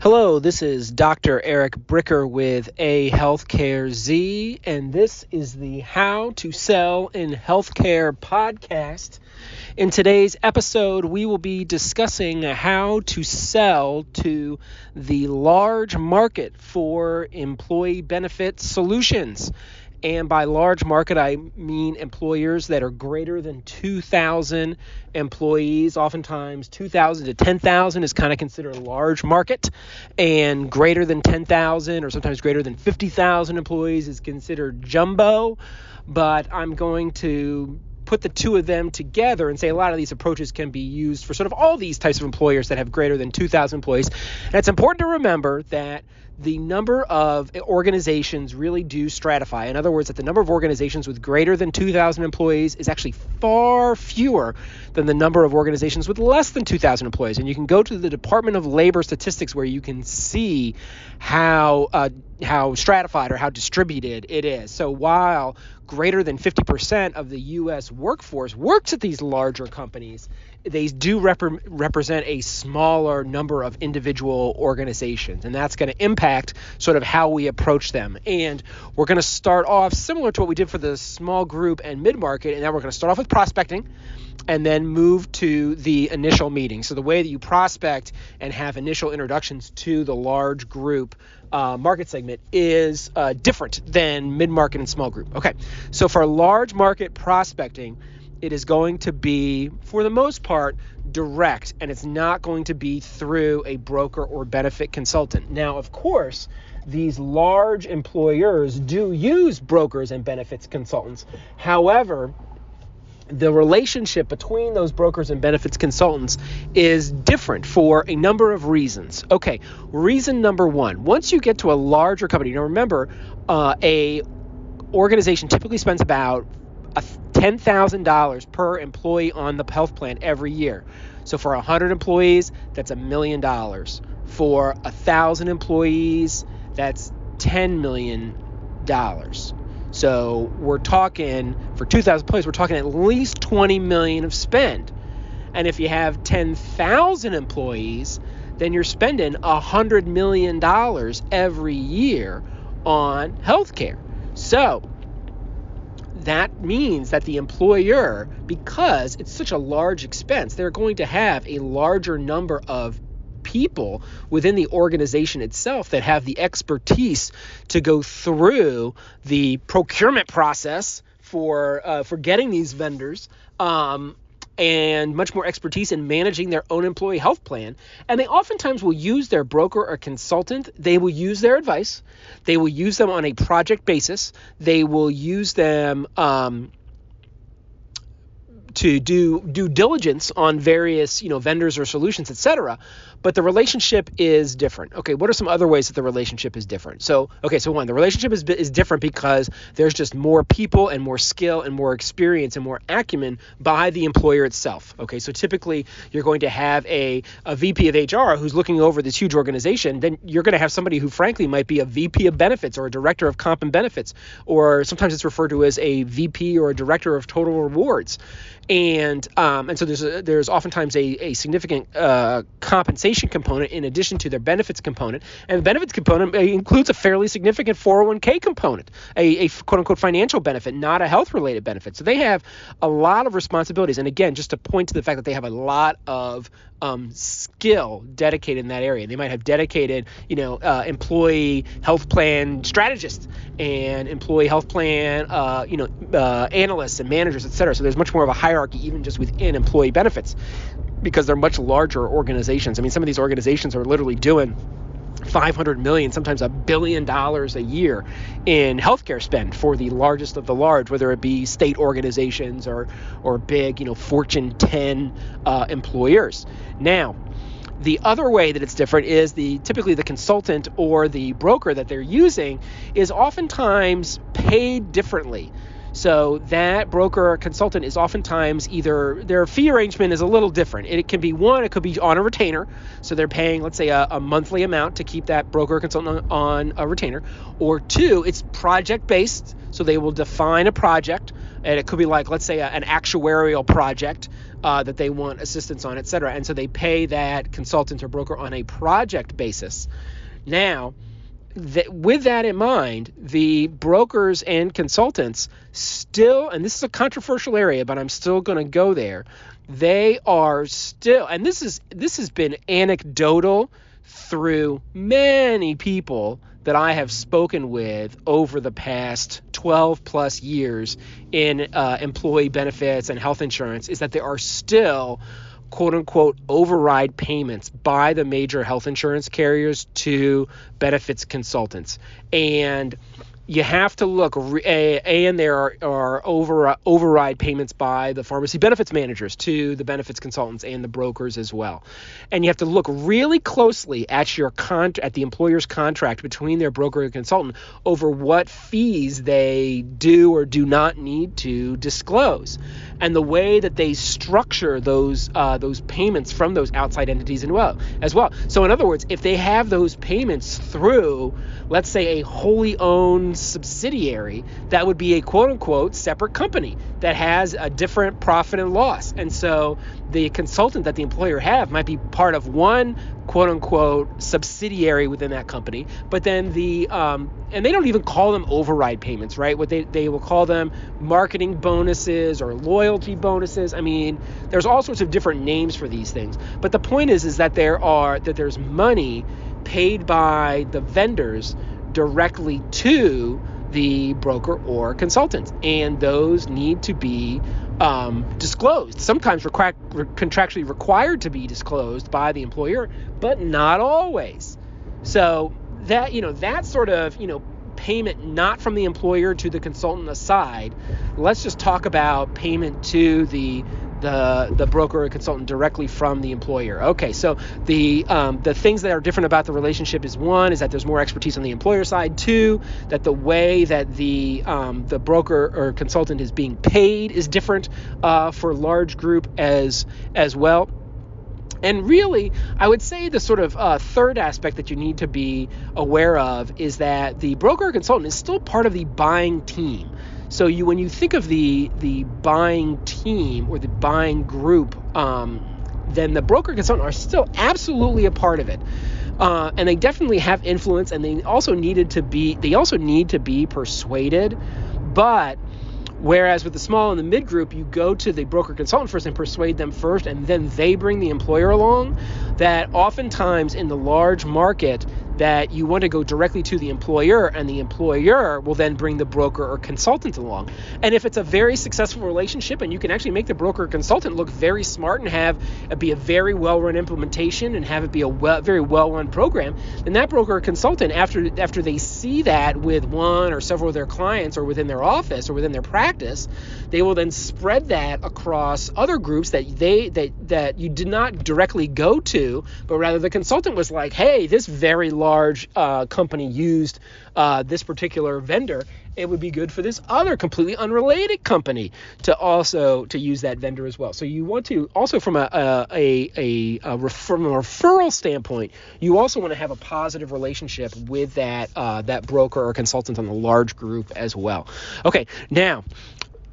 Hello, this is Dr. Eric Bricker with AHealthcareZ, and this is the How to Sell in Healthcare podcast. In today's episode, we will be discussing how to sell to the large market for employee benefit solutions. And by large market, I mean employers that are greater than 2,000 employees. Oftentimes, 2,000 to 10,000 is kind of considered a large market, and greater than 10,000 or sometimes greater than 50,000 employees is considered jumbo. But I'm going to put the two of them together and say a lot of these approaches can be used for sort of all these types of employers that have greater than 2,000 employees. And it's important to remember that the number of organizations really do stratify. In other words, that the number of organizations with greater than 2,000 employees is actually far fewer than the number of organizations with less than 2,000 employees. And you can go to the Department of Labor statistics where you can see how stratified or how distributed it is. So while greater than 50% of the U.S. workforce works at these larger companies, they do represent a smaller number of individual organizations, and that's going to impact sort of how we approach them. And we're going to start off similar to what we did for the small group and mid-market, and then we're going to start off with prospecting and then move to the initial meeting. So the way that you prospect and have initial introductions to the large group market segment is different than mid-market and small group. Okay, so for large market prospecting, it is going to be, for the most part, direct, and it's not going to be through a broker or benefit consultant. Now, of course, these large employers do use brokers and benefits consultants. However, the relationship between those brokers and benefits consultants is different for a number of reasons. Okay, reason number one, once you get to a larger company, now remember, a organization typically spends about $10,000 per employee on the health plan every year. So for 100 employees, that's $1 million. For 1,000 employees, that's $10 million. So we're talking, for 2,000 employees, we're talking at least $20 million of spend. And if you have 10,000 employees, then you're spending $100 million every year on healthcare. So that means that the employer, because it's such a large expense, they're going to have a larger number of people within the organization itself that have the expertise to go through the procurement process for getting these vendors, and much more expertise in managing their own employee health plan. And they oftentimes will use their broker or consultant. They will use their advice. They will use them on a project basis. They will use them to do due diligence on various, vendors or solutions, etc. But the relationship is different. Okay, what are some other ways that the relationship is different? So one, the relationship is different because there's just more people and more skill and more experience and more acumen by the employer itself. Okay, so typically you're going to have a VP of HR who's looking over this huge organization. Then you're going to have somebody who frankly might be a VP of benefits or a director of comp and benefits, or sometimes it's referred to as a VP or a director of total rewards. And so there's oftentimes a significant compensation component in addition to their benefits component, and the benefits component includes a fairly significant 401k component, a quote unquote financial benefit, not a health related benefit. So they have a lot of responsibilities, and again, just to point to the fact that they have a lot of skill dedicated in that area. They might have dedicated, employee health plan strategists and employee health plan, analysts and managers, et cetera. So there's much more of a hierarchy even just within employee benefits because they're much larger organizations. I mean, some of these organizations are literally doing $500 million, sometimes $1 billion a year in healthcare spend for the largest of the large, whether it be state organizations or big, Fortune 10 employers. Now, the other way that it's different is typically the consultant or the broker that they're using is oftentimes paid differently. So that broker or consultant is oftentimes either their fee arrangement is a little different. It could be one, it could be on a retainer. So they're paying, let's say, a monthly amount to keep that broker or consultant on a retainer. Or two, it's project based. So they will define a project, and it could be like, let's say, an actuarial project that they want assistance on, et cetera. And so they pay that consultant or broker on a project basis. Now, with that in mind, the brokers and consultants still, and this is a controversial area, but I'm still going to go there. They are still, and this has been anecdotal through many people that I have spoken with over the past 12 plus years in employee benefits and health insurance, is that there are still quote unquote override payments by the major health insurance carriers to benefits consultants. And you have to look, and there are override payments by the pharmacy benefits managers to the benefits consultants and the brokers as well. And you have to look really closely at at the employer's contract between their broker and consultant over what fees they do or do not need to disclose, and the way that they structure those payments from those outside entities as well. So in other words, if they have those payments through, let's say, a wholly owned subsidiary, that would be a quote-unquote separate company that has a different profit and loss. And so the consultant that the employer have might be part of one quote-unquote subsidiary within that company, but then and they don't even call them override payments, right? What they will call them marketing bonuses or loyalty bonuses. I mean, there's all sorts of different names for these things. But the point is that there's money paid by the vendors directly to the broker or consultant, and those need to be disclosed, sometimes contractually required to be disclosed by the employer, but not always. So that, that sort of, payment not from the employer to the consultant aside, let's just talk about payment to the broker or consultant directly from the employer. Okay, so the things that are different about the relationship is, one, is that there's more expertise on the employer side. Two, that the way that the broker or consultant is being paid is different for large group as well. And really, I would say the sort of third aspect that you need to be aware of is that the broker or consultant is still part of the buying team. So when you think of the buying team or the buying group, then the broker and consultant are still absolutely a part of it. And they definitely have influence, and they also need to be persuaded. But whereas with the small and the mid group, you go to the broker consultant first and persuade them first, and then they bring the employer along, that oftentimes in the large market that you want to go directly to the employer, and the employer will then bring the broker or consultant along. And if it's a very successful relationship and you can actually make the broker or consultant look very smart and have it be a very well-run implementation and have it be a very well-run program, then that broker or consultant, after they see that with one or several of their clients or within their office or within their practice, they will then spread that across other groups that you did not directly go to, but rather the consultant was like, hey, this very large company used this particular vendor. It would be good for this other completely unrelated company to use that vendor as well. So you want to also, from a referral standpoint, you also want to have a positive relationship with that broker or consultant on the large group as well. Okay, now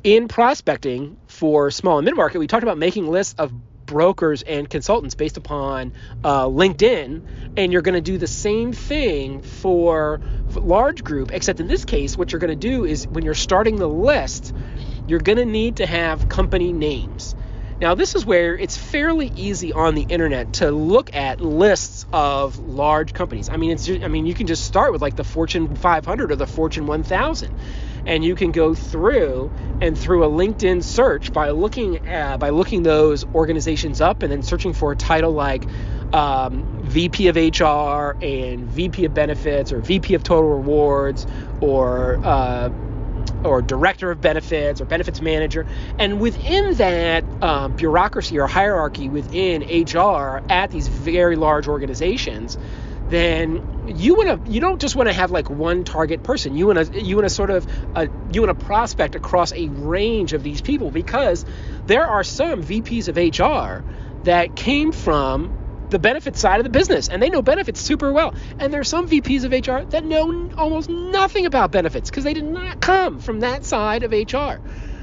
in prospecting for small and mid-market, we talked about making lists of brokers and consultants based upon LinkedIn, and you're going to do the same thing for large group, except in this case, what you're going to do is when you're starting the list, you're going to need to have company names. Now, this is where it's fairly easy on the internet to look at lists of large companies. I mean, you can just start with like the Fortune 500 or the Fortune 1000. And you can go through a LinkedIn search by looking those organizations up and then searching for a title like VP of HR and VP of Benefits or VP of Total Rewards or Director of Benefits or Benefits Manager. And within that bureaucracy or hierarchy within HR at these very large organizations, then you don't just want to have like one target person. You want to prospect across a range of these people, because there are some VPs of HR that came from the benefits side of the business, and they know benefits super well. And there's some VPs of HR that know almost nothing about benefits because they did not come from that side of HR.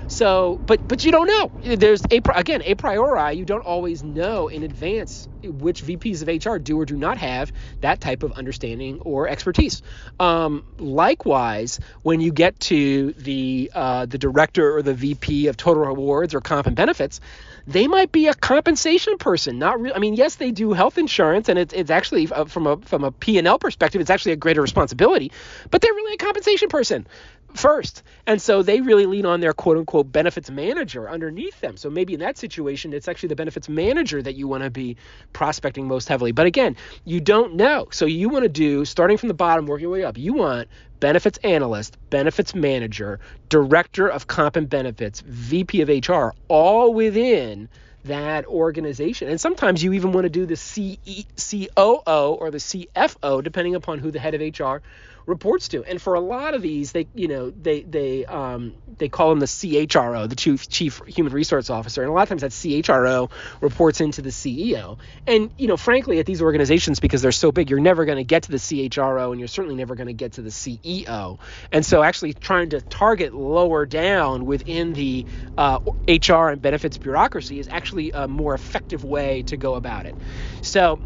So, but you don't know. There's a priori, you don't always know in advance which VPs of HR do or do not have that type of understanding or expertise. Likewise, when you get to the director or the VP of total rewards or comp and benefits, they might be a compensation person. Not really. I mean, yes, they do health insurance, and it's actually from a P&L perspective, it's actually a greater responsibility. But they're really a compensation person first, and so they really lean on their quote unquote benefits manager underneath them. So maybe in that situation, it's actually the benefits manager that you want to be prospecting most heavily. But again, you don't know. So you want to do, starting from the bottom, working your way up, you want benefits analyst, benefits manager, director of comp and benefits, VP of HR, all within that organization. And sometimes you even want to do the COO or the CFO, depending upon who the head of HR reports to. And for a lot of these, they call them the CHRO, the Chief Human Resource Officer. And a lot of times that CHRO reports into the CEO. And, frankly, at these organizations, because they're so big, you're never going to get to the CHRO, and you're certainly never going to get to the CEO. And so actually trying to target lower down within the HR and benefits bureaucracy is actually a more effective way to go about it. So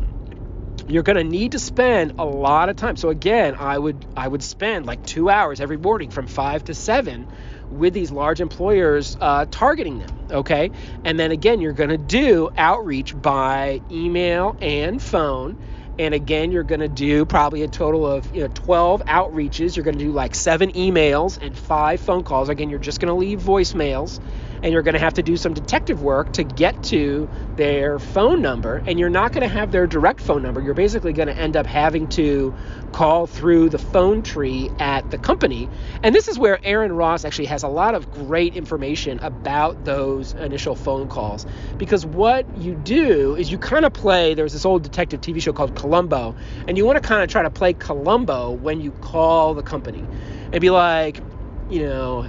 you're going to need to spend a lot of time. So again, I would spend like 2 hours every morning from 5 to 7 with these large employers targeting them, okay? And then again, you're going to do outreach by email and phone. And again, you're going to do probably a total of 12 outreaches. You're going to do like 7 emails and 5 phone calls. Again, you're just going to leave voicemails, and you're going to have to do some detective work to get to their phone number. And you're not going to have their direct phone number. You're basically going to end up having to call through the phone tree at the company. And this is where Aaron Ross actually has a lot of great information about those initial phone calls. Because what you do is you kind of play, there's this old detective TV show called Columbo, and you want to kind of try to play Columbo when you call the company and be like,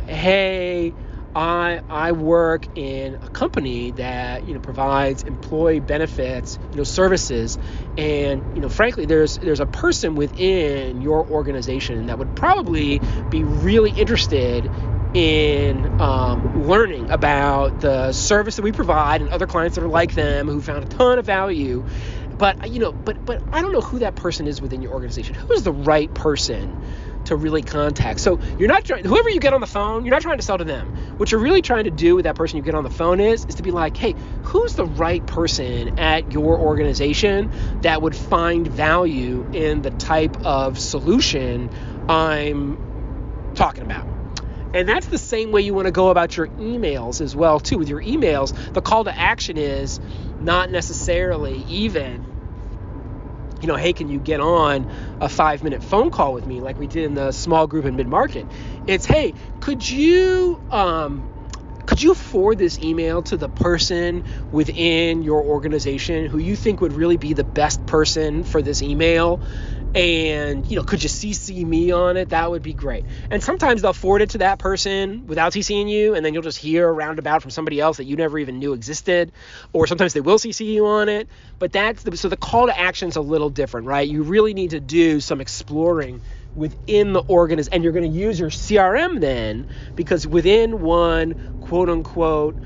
hey, I work in a company that provides employee benefits services, and frankly there's a person within your organization that would probably be really interested in learning about the service that we provide and other clients that are like them who found a ton of value. But I don't know who that person is within your organization. Who is the right person to really contact? So you're not trying, whoever you get on the phone, you're not trying to sell to them. What you're really trying to do with that person you get on the phone is to be like, hey, who's the right person at your organization that would find value in the type of solution I'm talking about? And that's the same way you want to go about your emails as well, too. With your emails, the call to action is not necessarily even, hey, can you get on a 5-minute phone call with me like we did in the small group and mid-market? It's, hey, could you forward this email to the person within your organization who you think would really be the best person for this email? And, could you CC me on it? That would be great. And sometimes they'll forward it to that person without CCing you, and then you'll just hear a roundabout from somebody else that you never even knew existed. Or sometimes they will CC you on it. But so the call to action is a little different, right? You really need to do some exploring within the organization, and you're going to use your CRM then, because within one quote unquote,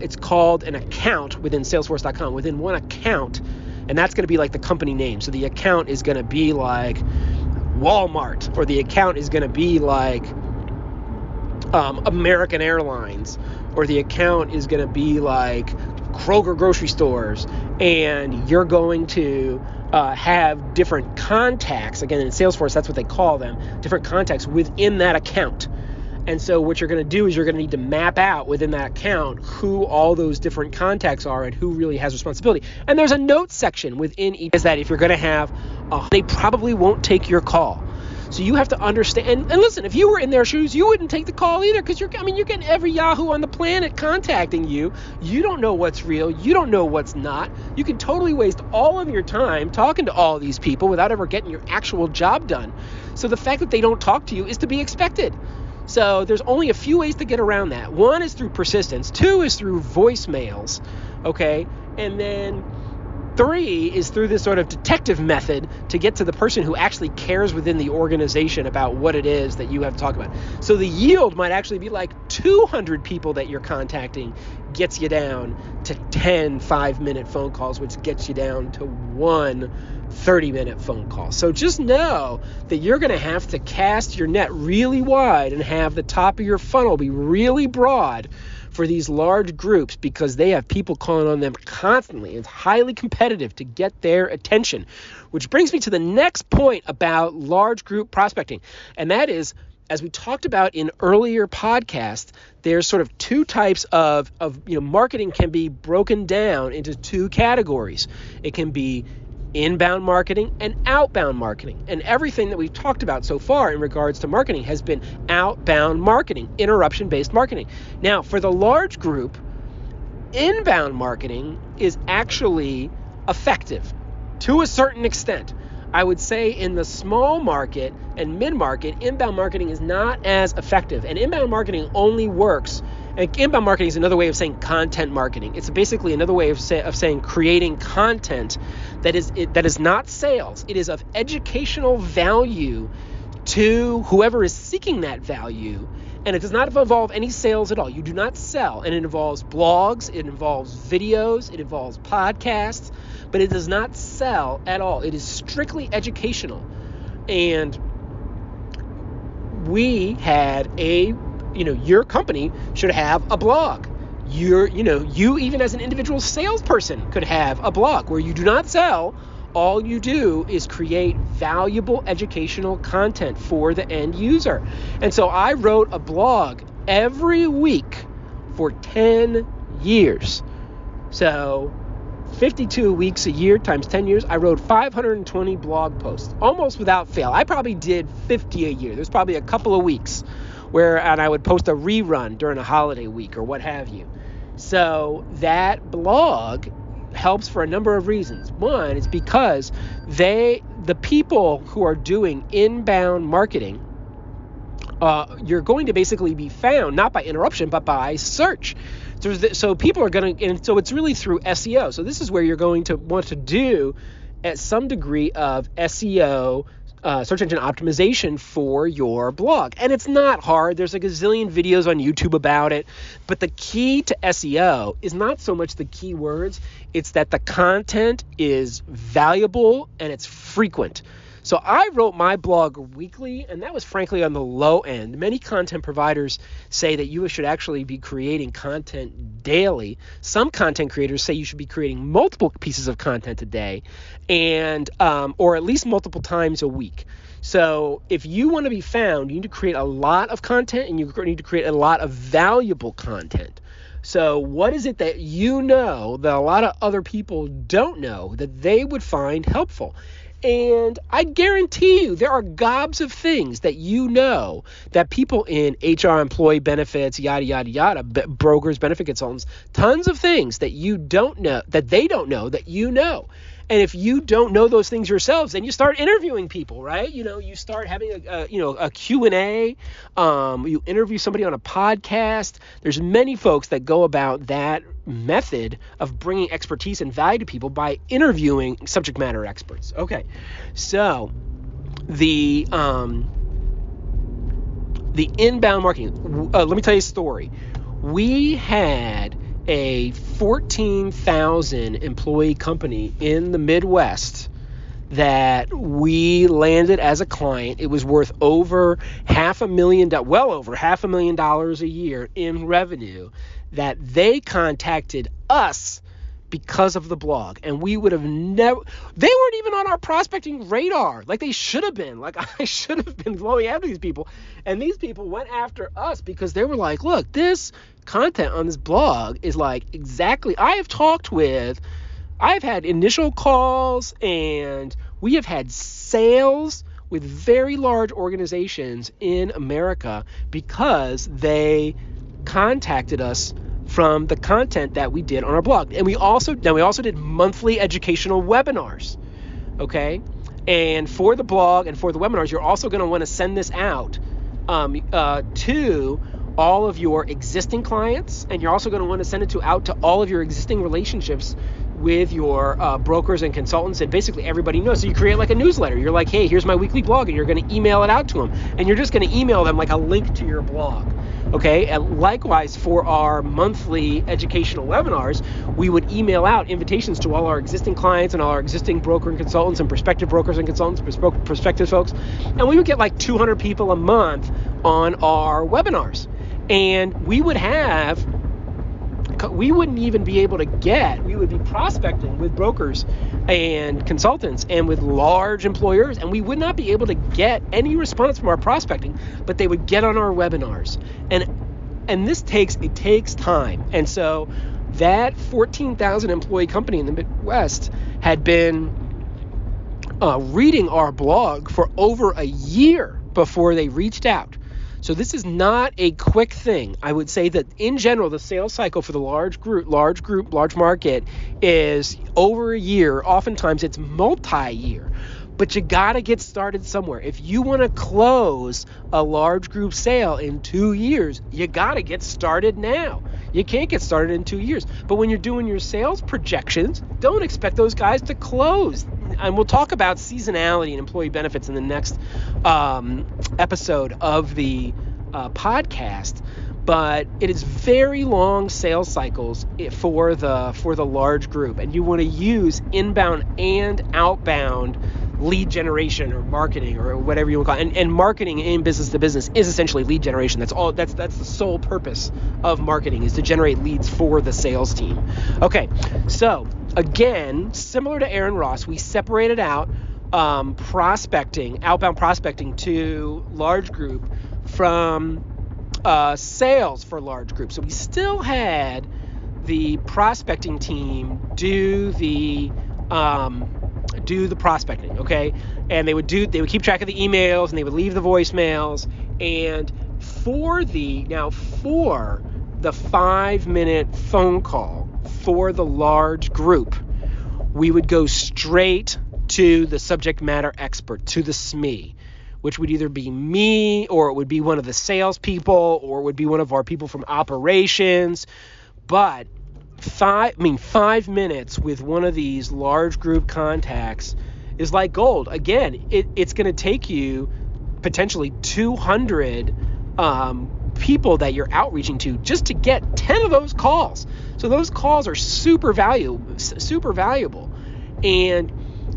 it's called an account within Salesforce.com. Within one account, and that's going to be like the company name. So the account is going to be like Walmart, or the account is going to be like American Airlines, or the account is going to be like Kroger grocery stores. And you're going to have different contacts. Again, in Salesforce, that's what they call them, different contacts within that account. And so what you're going to do is you're going to need to map out within that account who all those different contacts are and who really has responsibility. And there's a note section within each, is that if you're going to have they probably won't take your call. So you have to understand, and listen, if you were in their shoes, you wouldn't take the call either, because you're getting every Yahoo on the planet contacting you. You don't know what's real. You don't know what's not. You can totally waste all of your time talking to all these people without ever getting your actual job done. So the fact that they don't talk to you is to be expected. So there's only a few ways to get around that. One is through persistence. Two is through voicemails, okay? And then three is through this sort of detective method to get to the person who actually cares within the organization about what it is that you have to talk about. So the yield might actually be like 200 people that you're contacting gets you down to 10 5-minute phone calls, which gets you down to one 30-minute phone call. So just know that you're going to have to cast your net really wide and have the top of your funnel be really broad for these large groups, because they have people calling on them constantly. It's highly competitive to get their attention, which brings me to the next point about large group prospecting. And that is, as we talked about in earlier podcasts, there's sort of two types of marketing can be broken down into two categories. It can be inbound marketing and outbound marketing. And everything that we've talked about so far in regards to marketing has been outbound marketing, interruption-based marketing. Now, for the large group, inbound marketing is actually effective to a certain extent. I would say in the small market and mid-market, inbound marketing is not as effective. And inbound marketing only works. And inbound marketing is another way of saying content marketing. It's basically another way of saying creating content that is not sales. It is of educational value to whoever is seeking that value. And it does not involve any sales at all. You do not sell. And it involves blogs, it involves videos, it involves podcasts, but it does not sell at all. It is strictly educational. And we had your company should have a blog. You even as an individual salesperson could have a blog where you do not sell. All you do is create valuable educational content for the end user. And so I wrote a blog every week for 10 years. So 52 weeks a year times 10 years, I wrote 520 blog posts, almost without fail. I probably did 50 a year. There's probably a couple of weeks and I would post a rerun during a holiday week or what have you. So that blog helps for a number of reasons. One is because the people who are doing inbound marketing, you're going to basically be found not by interruption, but by search. So people are going to, and so it's really through SEO. So this is where you're going to want to do at some degree of SEO, search engine optimization for your blog. And it's not hard. There's a gazillion videos on YouTube about it. But the key to SEO is not so much the keywords. It's that the content is valuable and it's frequent. So I wrote my blog weekly, and that was frankly on the low end. Many content providers say that you should actually be creating content daily. Some content creators say you should be creating multiple pieces of content a day, and or at least multiple times a week. So if you want to be found, you need to create a lot of content, and you need to create a lot of valuable content. So what is it that you know that a lot of other people don't know that they would find helpful? And I guarantee you there are gobs of things that you know that people in HR, employee benefits, yada, yada, yada, brokers, benefit consultants, tons of things that you don't know, that they don't know that you know. And if you don't know those things yourselves, then you start interviewing people, right? You start having a Q&A. You interview somebody on a podcast. There's many folks that go about that method of bringing expertise and value to people by interviewing subject matter experts. Okay, so the inbound marketing. Let me tell you a story. We had a 14,000 employee company in the Midwest that we landed as a client. It was worth over well over $500,000 a year in revenue, that they contacted us because of the blog. And we would have never, they weren't even on our prospecting radar like they should have been. Like I should have been going after these people. And these people went after us because they were like, look, this content on this blog is like exactly, I've had initial calls, and we have had sales with very large organizations in America because they contacted us from the content that we did on our blog. And we also did monthly educational webinars. Okay? And for the blog and for the webinars, you're also going to want to send this out to all of your existing clients, and you're also going to want to send it out to all of your existing relationships with your brokers and consultants, and basically everybody knows. So you create like a newsletter. You're like, hey, here's my weekly blog, and you're going to email it out to them, and you're just going to email them like a link to your blog. Okay, and likewise for our monthly educational webinars, we would email out invitations to all our existing clients and all our existing broker and consultants and prospective brokers and consultants, prospective folks, and we would get like 200 people a month on our webinars. And we wouldn't even be able to we would be prospecting with brokers and consultants and with large employers, and we would not be able to get any response from our prospecting, but they would get on our webinars. And this takes time. And so that 14,000 employee company in the Midwest had been reading our blog for over a year before they reached out. So this is not a quick thing. I would say that in general, the sales cycle for the large market is over a year. Oftentimes it's multi-year, but you got to get started somewhere. If you want to close a large group sale in 2 years, you got to get started now. You can't get started in 2 years. But when you're doing your sales projections, don't expect those guys to close. And we'll talk about seasonality and employee benefits in the next episode of the podcast. But it is very long sales cycles for the large group, and you want to use inbound and outbound lead generation or marketing or whatever you want to call it. And marketing in business to business is essentially lead generation. That's the sole purpose of marketing, is to generate leads for the sales team. Okay, so again, similar to Aaron Ross, we separated out outbound prospecting to large group from sales for large groups. So we still had the prospecting team do the prospecting, okay? And they would keep track of the emails, and they would leave the voicemails. And for the 5-minute phone call for the large group, we would go straight to the subject matter expert, to the SME, which would either be me, or it would be one of the salespeople, or it would be one of our people from operations. But 5 minutes with one of these large group contacts is like gold. Again, it's going to take you potentially 200 people that you're outreaching to just to get 10 of those calls. So those calls are super valuable. And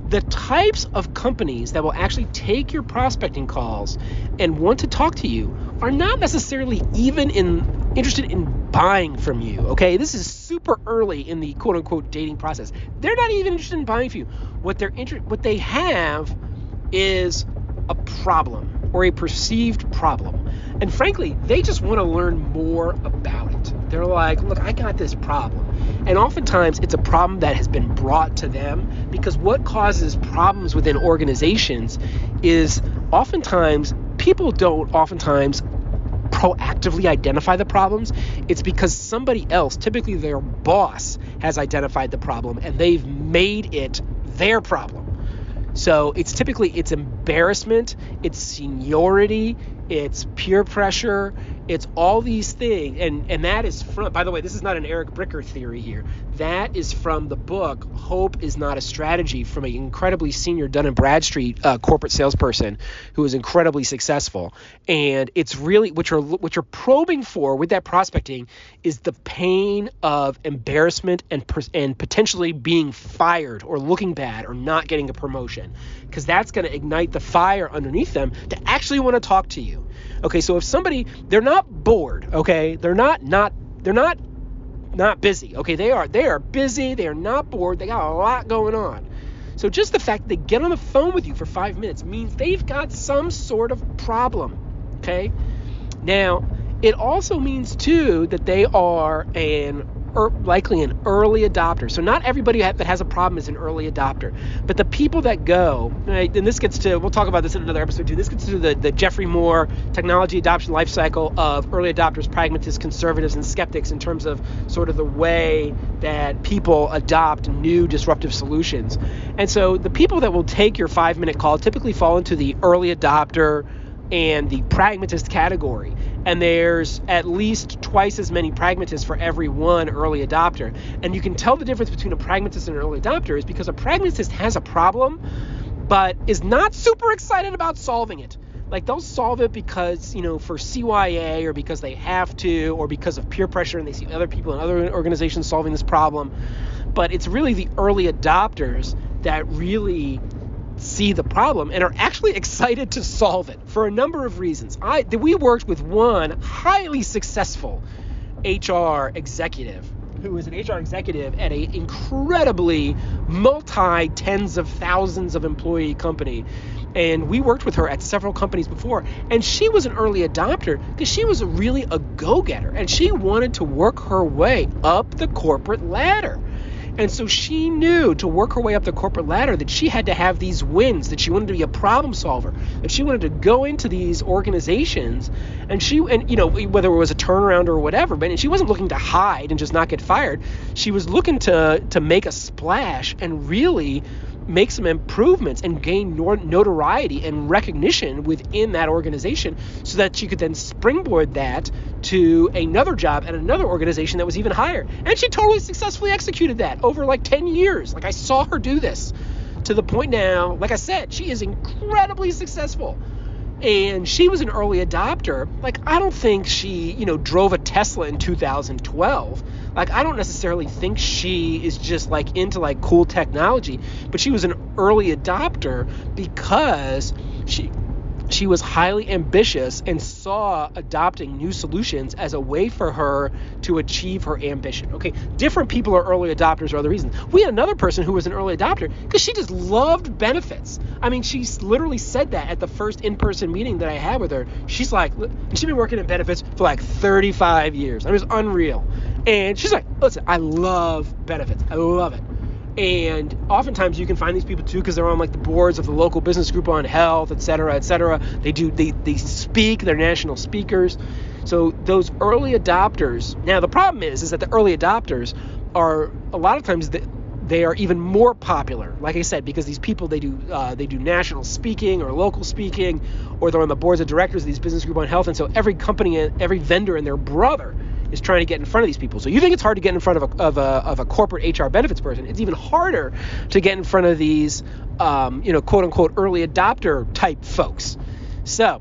the types of companies that will actually take your prospecting calls and want to talk to you are not necessarily even interested in buying from you, okay? This is super early in the quote-unquote dating process. They're not even interested in buying from you. What they have is a problem or a perceived problem. And frankly, they just want to learn more about it. They're like, look, I got this problem. And oftentimes it's a problem that has been brought to them, because what causes problems within organizations is oftentimes people don't proactively identify the problems. It's because somebody else, typically their boss, has identified the problem and they've made it their problem. So it's embarrassment, it's seniority, it's peer pressure, it's all these things. And that is from, by the way, this is not an Eric Bricker theory here. That is from the book, Hope is Not a Strategy, from an incredibly senior Dun & Bradstreet corporate salesperson who is incredibly successful. And it's really, what you're probing for with that prospecting is the pain of embarrassment and potentially being fired or looking bad or not getting a promotion, because that's going to ignite the fire underneath them to actually want to talk to you. Okay, so if somebody, they're not bored, okay? They're not busy. Okay, they are busy, they are not bored, they got a lot going on. So just the fact that they get on the phone with you for 5 minutes means they've got some sort of problem. Okay? Now, it also means too that they are an likely an early adopter. So not everybody that has a problem is an early adopter, but the people that go, right, and this gets to, we'll talk about this in another episode too, this gets to the Jeffrey Moore technology adoption life cycle of early adopters, pragmatists, conservatives, and skeptics in terms of sort of the way that people adopt new disruptive solutions. And so the people that will take your 5-minute call typically fall into the early adopter and the pragmatist category. And there's at least twice as many pragmatists for every one early adopter. And you can tell the difference between a pragmatist and an early adopter is because a pragmatist has a problem, but is not super excited about solving it. Like they'll solve it because, for CYA or because they have to, or because of peer pressure and they see other people in other organizations solving this problem. But it's really the early adopters that really see the problem and are actually excited to solve it for a number of reasons. We worked with one highly successful HR executive who was an HR executive at an incredibly multi-tens of thousands of employee company. And we worked with her at several companies before. And she was an early adopter because she was really a go-getter. And she wanted to work her way up the corporate ladder. And so she knew to work her way up the corporate ladder that she had to have these wins, that she wanted to be a problem solver, that she wanted to go into these organizations and whether it was a turnaround or whatever, but she wasn't looking to hide and just not get fired. She was looking to make a splash and really make some improvements and gain notoriety and recognition within that organization so that she could then springboard that to another job at another organization that was even higher. And she totally successfully executed that over like 10 years. Like I saw her do this to the point now, like I said, she is incredibly successful. And she was an early adopter. Like I don't think she, drove a Tesla in 2012. Like I don't necessarily think she is just like into like cool technology, but she was an early adopter because she was highly ambitious and saw adopting new solutions as a way for her to achieve her ambition. Okay, different people are early adopters for other reasons. We had another person who was an early adopter because she just loved benefits. I mean, she literally said that at the first in-person meeting that I had with her. She's like, and she'd been working in benefits for like 35 years. I mean, it was unreal. And she's like, listen, I love benefits. I love it. And oftentimes you can find these people too because they're on like the boards of the local business group on health, et cetera, et cetera. They speak, they're national speakers. So those early adopters, now the problem is that the early adopters are a lot of times they are even more popular. Like I said, because these people, they do national speaking or local speaking, or they're on the boards of directors of these business group on health. And so every company, every vendor and their brother is trying to get in front of these people. So you think it's hard to get in front of a corporate HR benefits person. It's even harder to get in front of these, quote unquote, early adopter type folks. So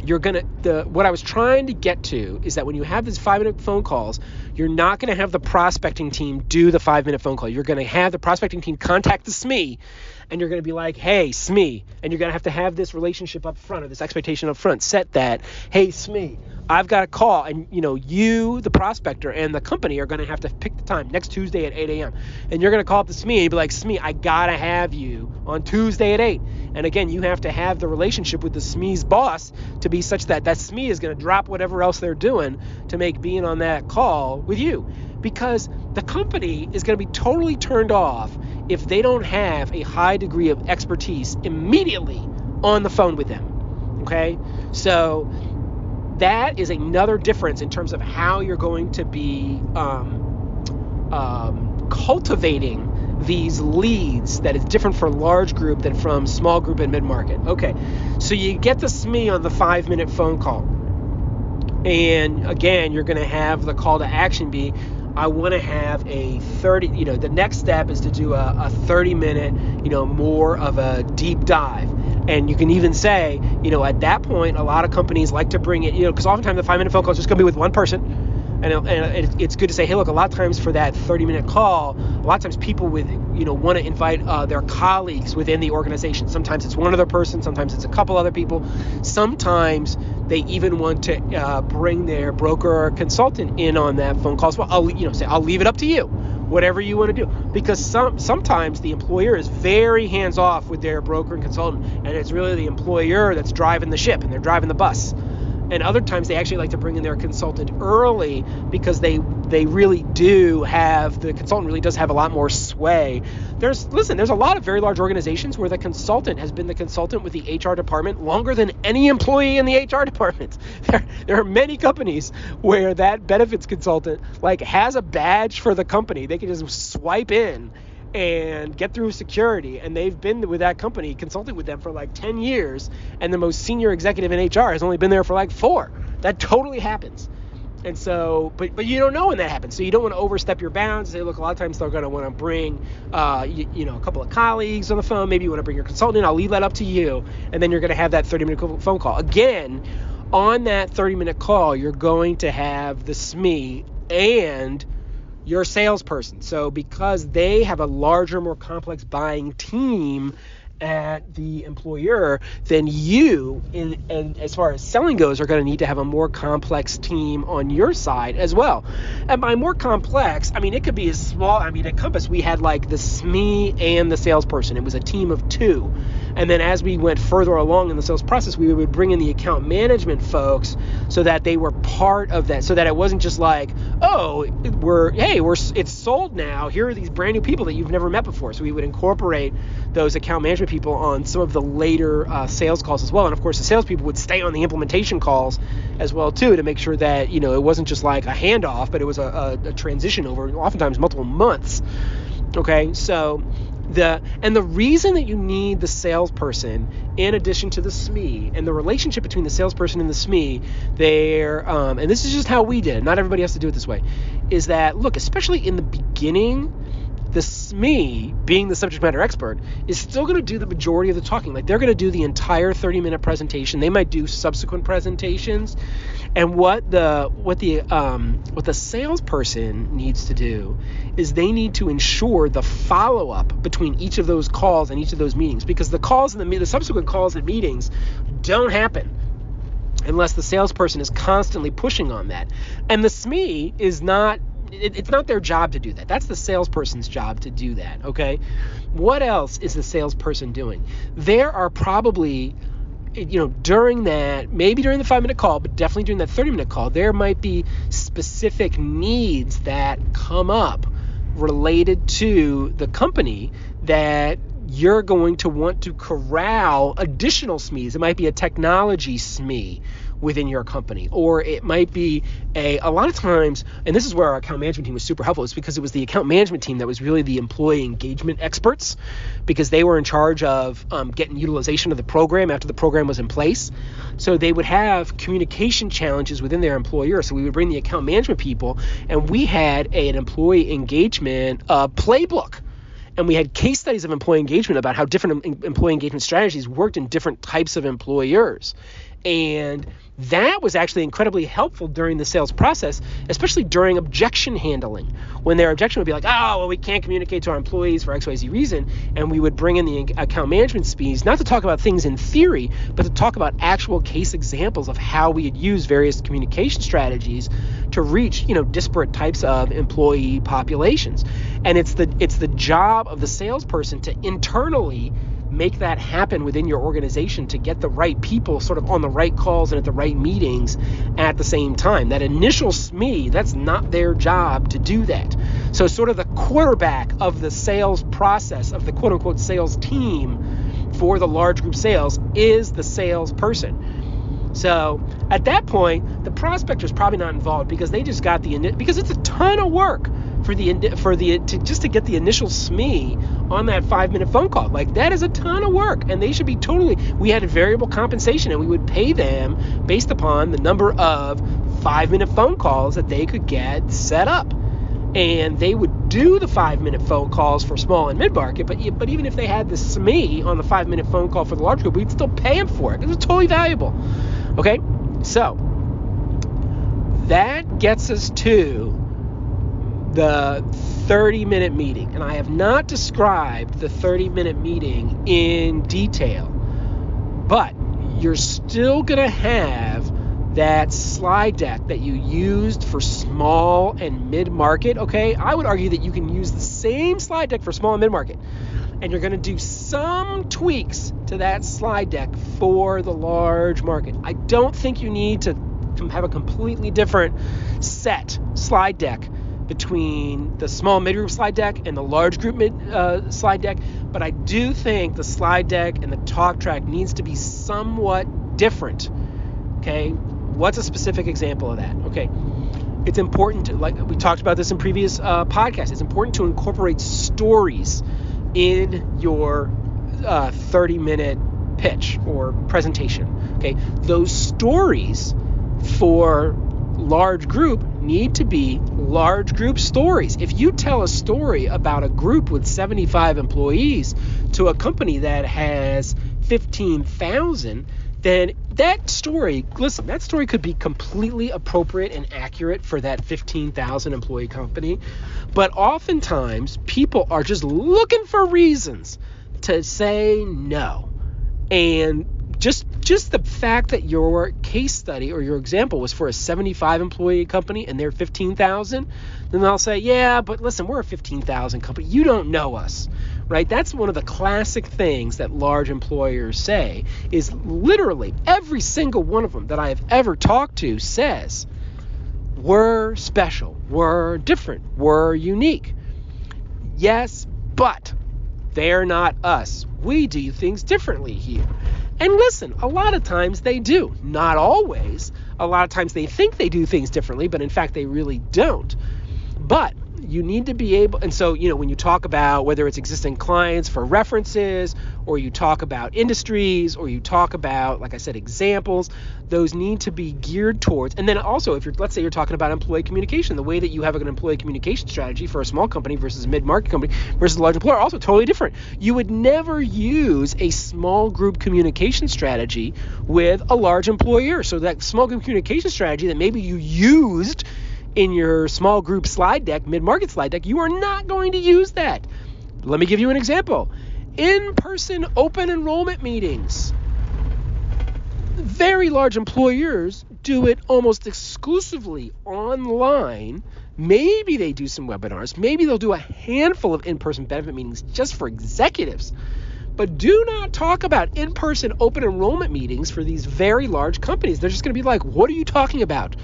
what I was trying to get to is that when you have these 5-minute phone calls, you're not going to have the prospecting team do the 5-minute phone call. You're going to have the prospecting team contact the SME, and you're going to be like, hey, SME, and you're going to have this relationship up front, or this expectation up front, set that, hey, SME, I've got a call, and you, the prospector, and the company are going to have to pick the time next Tuesday at 8 a.m. And you're going to call up the SME and be like, SME, I got to have you on Tuesday at 8. And again, you have to have the relationship with the SME's boss to be such that SME is going to drop whatever else they're doing to make being on that call with you. Because the company is going to be totally turned off if they don't have a high degree of expertise immediately on the phone with them. Okay? So that is another difference in terms of how you're going to be cultivating these leads that is different for large group than from small group and mid-market. Okay, so you get the SME on the 5-minute phone call. And again, you're going to have the call to action be, I want to have a 30, the next step is to do a 30-minute, more of a deep dive. And you can even say, at that point, a lot of companies like to bring it, because oftentimes the 5-minute phone call is just going to be with one person. And it's good to say, hey, look, a lot of times for that 30-minute call, a lot of times people want to invite their colleagues within the organization. Sometimes it's one other person, sometimes it's a couple other people. Sometimes they even want to bring their broker or consultant in on that phone call. So I'll leave it up to you, whatever you want to do, because sometimes the employer is very hands off with their broker and consultant, and it's really the employer that's driving the ship and they're driving the bus. And other times they actually like to bring in their consultant early because they really do have, the consultant really does have a lot more sway. There's a lot of very large organizations where the consultant has been the consultant with the HR department longer than any employee in the HR department. There are many companies where that benefits consultant like has a badge for the company. They can just swipe in and get through security, and they've been with that company, consulting with them for like 10 years, and the most senior executive in HR has only been there for like 4. That totally happens. And so, but you don't know when that happens, so you don't want to overstep your bounds. Say, look, a lot of times they're going to want to bring, a couple of colleagues on the phone. Maybe you want to bring your consultant in. I'll leave that up to you, and then you're going to have that 30-minute phone call. Again, on that 30-minute call, you're going to have the SME and your salesperson. So because they have a larger, more complex buying team at the employer, then you, and as far as selling goes, are going to need to have a more complex team on your side as well. And by more complex, I mean, it could be as small. I mean, at Compass, we had like the SME and the salesperson. It was a team of 2. And then as we went further along in the sales process, we would bring in the account management folks so that they were part of that, so that it wasn't just like, oh, it's sold now. Here are these brand new people that you've never met before. So we would incorporate those account management people on some of the later sales calls as well. And of course, the salespeople would stay on the implementation calls as well too, to make sure that, it wasn't just like a handoff, but it was a transition over oftentimes multiple months. Okay, so the reason that you need the salesperson in addition to the SME, and the relationship between the salesperson and the SME, and this is just how we did it, not everybody has to do it this way, is that, look, especially in the beginning, the SME, being the subject matter expert, is still going to do the majority of the talking. Like, they're going to do the entire 30-minute presentation. They might do subsequent presentations. And what the salesperson needs to do is they need to ensure the follow-up between each of those calls and each of those meetings, because the calls and the subsequent calls and meetings don't happen unless the salesperson is constantly pushing on that. And the SME is not, it's not their job to do that. That's the salesperson's job to do that, okay? What else is the salesperson doing? There are probably, during that, maybe during the 5-minute call, but definitely during that 30-minute call, there might be specific needs that come up related to the company that you're going to want to corral additional SMEs. It might be a technology SME within your company, or it might be a lot of times, and this is where our account management team was super helpful, is because it was the account management team that was really the employee engagement experts, because they were in charge of getting utilization of the program after the program was in place. So they would have communication challenges within their employer. So we would bring the account management people, and we had an employee engagement playbook. And we had case studies of employee engagement about how different employee engagement strategies worked in different types of employers. And that was actually incredibly helpful during the sales process, especially during objection handling, when their objection would be like, oh, well, we can't communicate to our employees for XYZ reason. And we would bring in the account management SMEs, not to talk about things in theory, but to talk about actual case examples of how we had used various communication strategies to reach, disparate types of employee populations. And it's the job of the salesperson to internally make that happen within your organization, to get the right people sort of on the right calls and at the right meetings at the same time. That initial SME, that's not their job to do that. So sort of the quarterback of the sales process, of the quote unquote sales team for the large group sales, is the salesperson. So at that point, the prospector is probably not involved, because they just got because it's a ton of work to get the initial SME on that 5-minute phone call. Like, that is a ton of work, and they should be we had a variable compensation, and we would pay them based upon the number of 5-minute phone calls that they could get set up. And they would do the 5-minute phone calls for small and mid-market, but even if they had the SME on the 5-minute phone call for the large group, we'd still pay them for it. It was totally valuable. Okay, so that gets us to the 30-minute meeting. And I have not described the 30-minute meeting in detail, but you're still going to have that slide deck that you used for small and mid-market, okay, I would argue that you can use the same slide deck for small and mid-market, and you're going to do some tweaks to that slide deck for the large market. I don't think you need to have a completely different set slide deck between the small mid-group slide deck and the large group slide deck, but I do think the slide deck and the talk track needs to be somewhat different. Okay, what's a specific example of that? Okay, it's important to, like we talked about this in previous podcasts, it's important to incorporate stories in your 30-minute pitch or presentation. Okay, those stories for large group need to be large group stories. If you tell a story about a group with 75 employees to a company that has 15,000, then that story could be completely appropriate and accurate for that 15,000 employee company. But oftentimes people are just looking for reasons to say no. And just the fact that your case study or your example was for a 75 employee company and they're 15,000, then they'll say, yeah, but listen, we're a 15,000 company. You don't know us, right? That's one of the classic things that large employers say is literally every single one of them that I have ever talked to says, we're special, we're different, we're unique. Yes, but they're not us. We do things differently here. And listen, a lot of times they do. Not always. A lot of times they think they do things differently, but in fact they really don't. But you need to be able, and so, when you talk about whether it's existing clients for references, or you talk about industries, or you talk about, like I said, examples, those need to be geared towards, and then also let's say you're talking about employee communication, the way that you have an employee communication strategy for a small company versus a mid-market company versus a large employer, also totally different. You would never use a small group communication strategy with a large employer. So that small group communication strategy that maybe you used in your small group slide deck, mid-market slide deck, you are not going to use that. Let me give you an example. In-person open enrollment meetings. Very large employers do it almost exclusively online. Maybe they do some webinars. Maybe they'll do a handful of in-person benefit meetings just for executives. But do not talk about in-person open enrollment meetings for these very large companies. They're just going to be like, what are you talking about?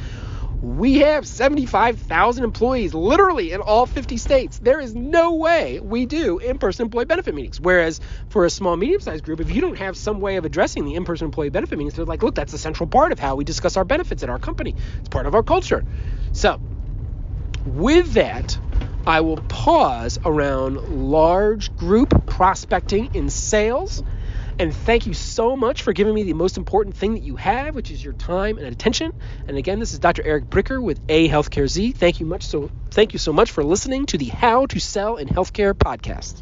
We have 75,000 employees literally in all 50 states. There is no way we do in-person employee benefit meetings. Whereas for a small, medium-sized group, if you don't have some way of addressing the in-person employee benefit meetings, they're like, look, that's a central part of how we discuss our benefits at our company. It's part of our culture. So with that, I will pause around large group prospecting in sales. And thank you so much for giving me the most important thing that you have, which is your time and attention. And again, this is Dr. Eric Bricker with AHealthcareZ. Thank you so much for listening to the How to Sell in Healthcare podcast.